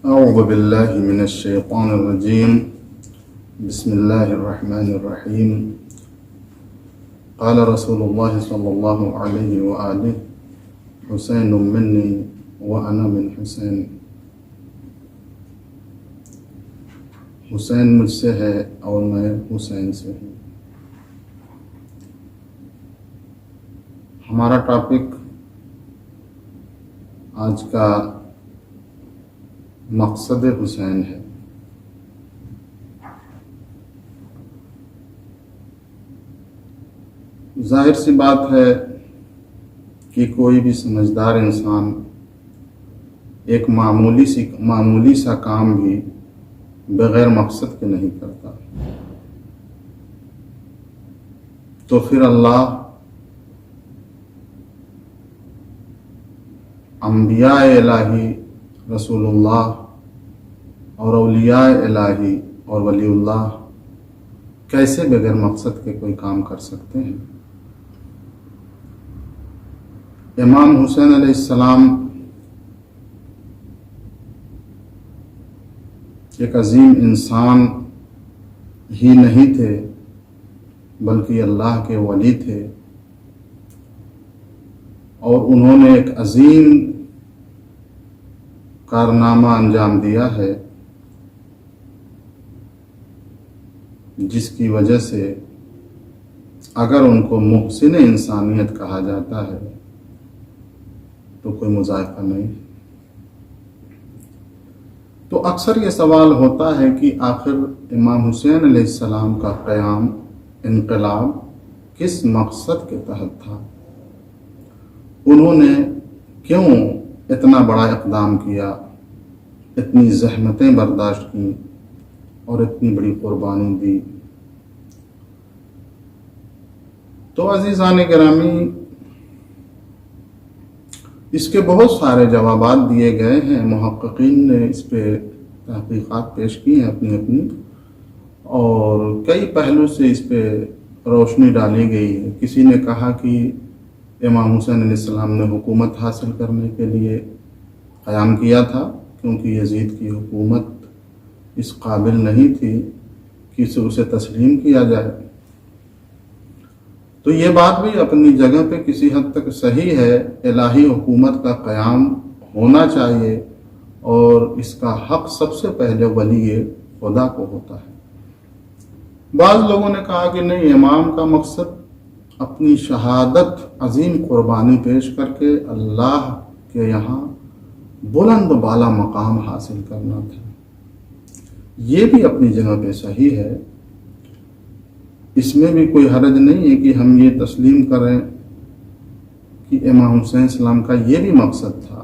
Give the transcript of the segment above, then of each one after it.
أعوذ بالله من الشيطان الرجيم بسم الله الرحمن الرحيم قال رسول الله صلى الله عليه وآله حسين مني وأنا من حسين حسین مجھ سے ہے اور میں حسین سے ہوں۔ ہمارا ٹاپک آج کا مقصد حسین ہے۔ ظاہر سی بات ہے کہ کوئی بھی سمجھدار انسان ایک معمولی سا کام بھی بغیر مقصد کے نہیں کرتا، تو پھر اللہ انبیاء الہی، رسول اللہ اور اولیاء الہی اور ولی اللہ کیسے بغیر مقصد کے کوئی کام کر سکتے ہیں؟ امام حسین علیہ السلام ایک عظیم انسان ہی نہیں تھے بلکہ اللہ کے ولی تھے، اور انہوں نے ایک عظیم کارنامہ انجام دیا ہے جس کی وجہ سے اگر ان کو محسن انسانیت کہا جاتا ہے تو کوئی مذائقہ نہیں۔ تو اکثر یہ سوال ہوتا ہے کہ آخر امام حسین علیہ السلام کا قیام، انقلاب کس مقصد کے تحت تھا؟ انہوں نے کیوں اتنا بڑا اقدام کیا، اتنی زحمتیں برداشت کیں اور اتنی بڑی قربانی دی؟ تو عزیزان گرامی، اس کے بہت سارے جوابات دیے گئے ہیں، محققین نے اس پہ تحقیقات پیش کی ہیں اپنی، اور کئی پہلو سے اس پہ روشنی ڈالی گئی ہے۔ کسی نے کہا کہ امام حسین علیہ السلام نے حکومت حاصل کرنے کے لیے قیام کیا تھا، کیونکہ یزید کی حکومت اس قابل نہیں تھی کہ اسے تسلیم کیا جائے۔ تو یہ بات بھی اپنی جگہ پہ کسی حد تک صحیح ہے، الہی حکومت کا قیام ہونا چاہیے اور اس کا حق سب سے پہلے ولی خدا کو ہوتا ہے۔ بعض لوگوں نے کہا کہ نہیں، امام کا مقصد اپنی شہادت، عظیم قربانی پیش کر کے اللہ کے یہاں بلند بالا مقام حاصل کرنا تھا۔ یہ بھی اپنی جگہ پہ صحیح ہے، اس میں بھی کوئی حرج نہیں ہے کہ ہم یہ تسلیم کریں کہ امام حسین السلام کا یہ بھی مقصد تھا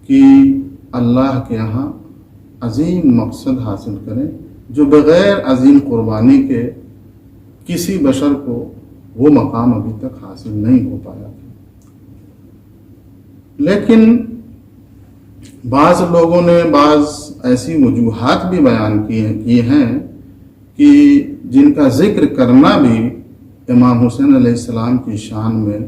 کہ اللہ کے یہاں عظیم مقصد حاصل کریں جو بغیر عظیم قربانی کے کسی بشر کو وہ مقام ابھی تک حاصل نہیں ہو پایا تھا۔ لیکن بعض لوگوں نے بعض ایسی وجوہات بھی بیان کی ہیں کہ جن کا ذکر کرنا بھی امام حسین علیہ السلام کی شان میں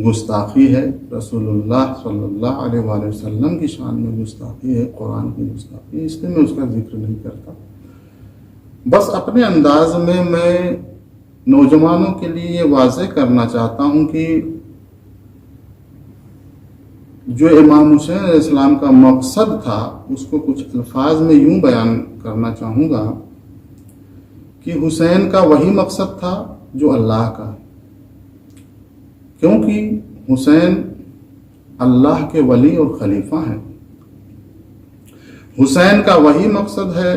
گستاخی ہے، رسول اللہ صلی اللہ علیہ وآلہ وسلم کی شان میں گستاخی ہے، قرآن کی گستاخی ہے، اس لیے میں اس کا ذکر نہیں کرتا۔ بس اپنے انداز میں نوجوانوں کے لیے یہ واضح کرنا چاہتا ہوں کہ جو امام حسین علیہ السلام کا مقصد تھا اس کو کچھ الفاظ میں یوں بیان کرنا چاہوں گا کہ حسین کا وہی مقصد تھا جو اللہ کا، کیونکہ حسین اللہ کے ولی اور خلیفہ ہیں۔ حسین کا وہی مقصد ہے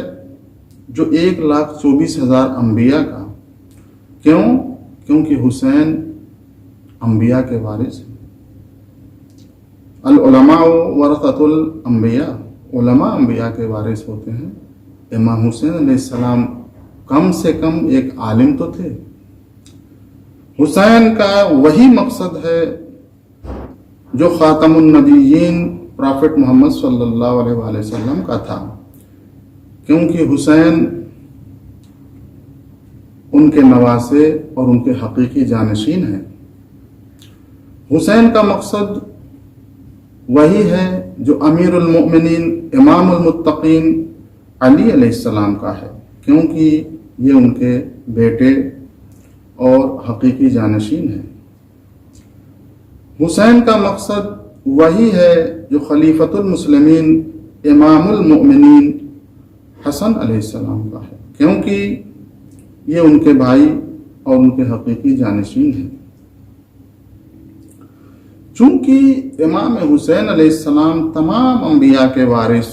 جو 1,24,000 انبیاء کا، کیونکہ حسین انبیاء کے وارث ہیں۔ العلماء ورثۃ الانبیاء، علماء انبیاء کے وارث ہوتے ہیں۔ امام حسین علیہ السلام کم سے کم ایک عالم تو تھے۔ حسین کا وہی مقصد ہے جو خاتم النبیین پرافٹ محمد صلی اللہ علیہ وآلہ وسلم کا تھا، کیونکہ حسین ان کے نواسے اور ان کے حقیقی جانشین ہیں۔ حسین کا مقصد وہی ہے जो अमीर उल-मोमिनीन इमाम उल-मुत्तकीन अली अलैहिस्सलाम का है, क्योंकि ये उनके बेटे और हकीकी जानशीन हैं। हुसैन का मकसद वही है जो खलीफतुल मुस्लिमीन इमामुल मोमिनीन हसन अलैहिस्सलाम का है, क्योंकि ये उनके भाई और उनके हकीकी जानशीन हैं। चूंकि इमाम हुसैन अलैहिस्सलाम तमाम अंबिया के वारिस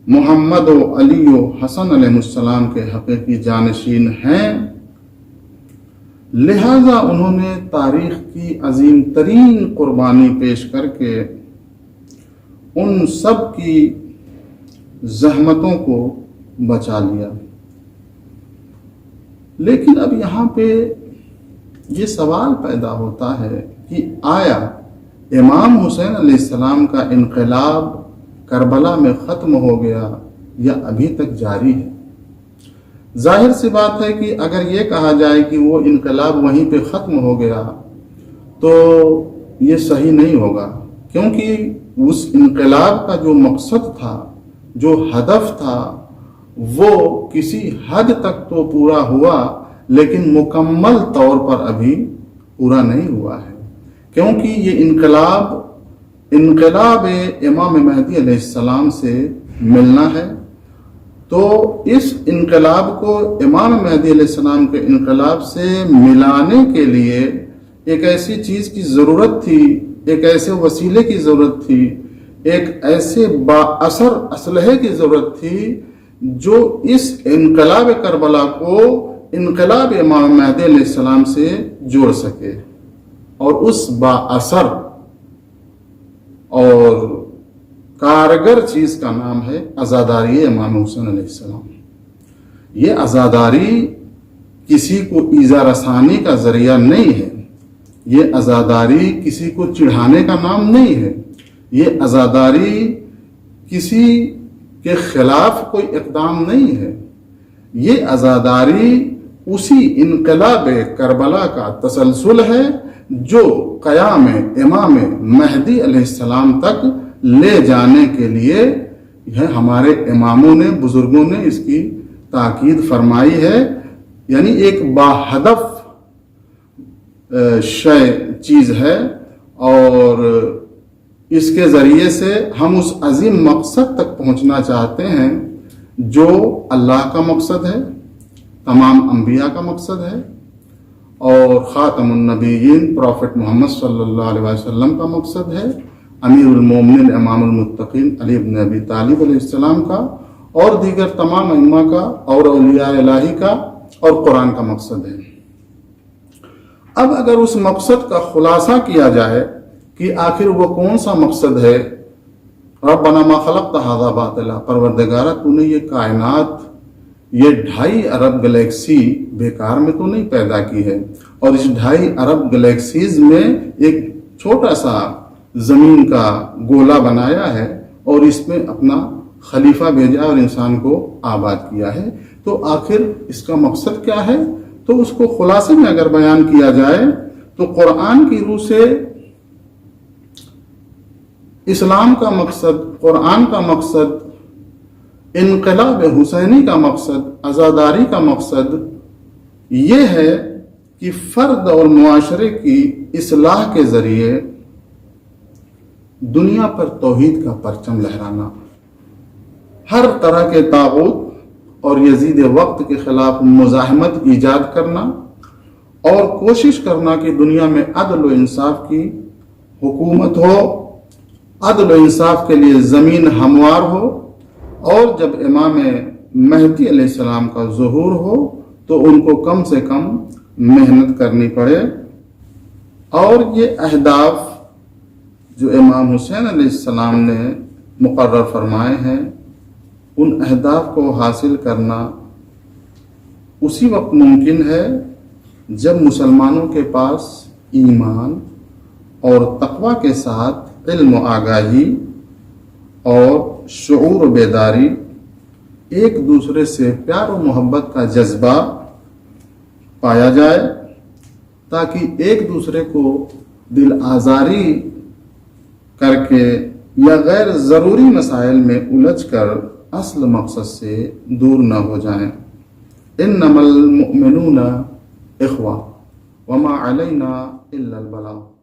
मोहम्मद व अली व हसन अलैहिस्सलाम के हकीकी जानशीन हैं, लिहाजा उन्होंने तारीख की अजीम तरीन कुर्बानी पेश करके उन सब की जहमतों को बचा लिया। लेकिन अब यहाँ पे ये सवाल पैदा होता है कि आया इमाम हुसैन अलैहिस्सलाम का इनकलाब करबला में ख़त्म हो गया या अभी तक जारी है? जाहिर सी बात है कि अगर ये कहा जाए कि वो इनकलाब वहीं पे ख़त्म हो गया तो ये सही नहीं होगा, क्योंकि उस इनकलाब का जो मकसद था, जो हदफ था, वो किसी हद तक तो पूरा हुआ, लेकिन मुकम्मल तौर पर अभी पूरा नहीं हुआ है। क्योंकि ये इनकलाब इमाम महदी अलैहिस्सलाम से मिलना है, तो इस इनकलाब को इमाम महदी अलैहिस्सलाम के इनकलाब से मिलाने के लिए एक ऐसी चीज़ की ज़रूरत थी, एक ऐसे वसीले की ज़रूरत थी, एक ऐसे बाअसर असलहे की ज़रूरत थी जो इस इनकलाब करबला को इनकलाब इमाम महदी अलैहिस्सलाम से जोड़ सके। और उस बाअसर और कारगर चीज़ का नाम है आज़ादारी इमाम हुसैन अलैहिस्सलाम। ये आज़ादारी किसी को ईज़ा रसानी का ज़रिया नहीं है, ये आज़ादारी किसी को चिढ़ाने का नाम नहीं है, ये आज़ादारी किसी के खिलाफ कोई इक़दाम नहीं है। ये आज़ादारी उसी इनकलाब करबला का तसलसल है जो क़याम इमाम महदी अलैहिस्सलाम तक ले जाने के लिए यह हमारे इमामों ने, बुजुर्गों ने इसकी ताकीद फरमाई है। यानी एक बाहदफ चीज़ है और इसके ज़रिए से हम उस अजीम मकसद तक पहुंचना चाहते हैं जो अल्लाह का मकसद है, तमाम अंबिया का मकसद है और ख़ातमुन नबीयीन प्रॉफिट मोहम्मद सल्लल्लाहु अलैहि वसल्लम का मकसद है, अमीरुल मोमिनीन इमामुल मुत्तकीन अली इब्न अबी तालिब अलैहिस्सलाम का और दीगर तमाम अइम्मा का और औलिया इलाही का और कुरान का मकसद है। अब अगर उस मकसद का खुलासा किया जाए कि आखिर वो कौन सा मकसद है, रब्बना मा खलक़्त हाज़ा बातिला, परवरदिगारा तूने ये कायनात, ये 2.5 अरब गैलेक्सी बेकार में तो नहीं पैदा की है, और इस 2.5 अरब गैलेक्सीज में एक छोटा सा जमीन का गोला बनाया है और इसमें अपना खलीफा भेजा और इंसान को आबाद किया है। तो आखिर इसका मकसद क्या है? तो उसको खुलासे में अगर बयान किया जाए तो कुरान की रूह से इस्लाम का मकसद, कुरान का मकसद, इनकलाब हुसैनी का मकसद, आज़ादारी का मकसद ये है कि फ़र्द और मुआशरे की इस्लाह के ज़रिए दुनिया पर तौहीद का परचम लहराना, हर तरह के तागूत और यजीद वक्त के खिलाफ मुज़ाहमत ईजाद करना और कोशिश करना कि दुनिया में अदल व इंसाफ की हुकूमत हो, अदल व इंसाफ के लिए ज़मीन हमवार हो, और जब इमाम महदी अलैहिस्सलाम का ज़ुहूर हो तो उनको कम से कम मेहनत करनी पड़े। और ये अहदाफ जो इमाम हुसैन अलैहिस्सलाम ने मुकर्रर फरमाए हैं, उन अहदाफ को हासिल करना उसी वक्त मुमकिन है जब मुसलमानों के पास ईमान और तक़वा के साथ इल्म व आगाही और शऊर व बेदारी, एक दूसरे से प्यार और मोहब्बत का जज्बा पाया जाए, ताकि एक दूसरे को दिल आज़ारी करके یا غیر ضروری مسائل میں الجھ کر اصل مقصد سے دور نہ ہو جائیں۔ انما المؤمنون اخوہ وما علینا الا البلاغ۔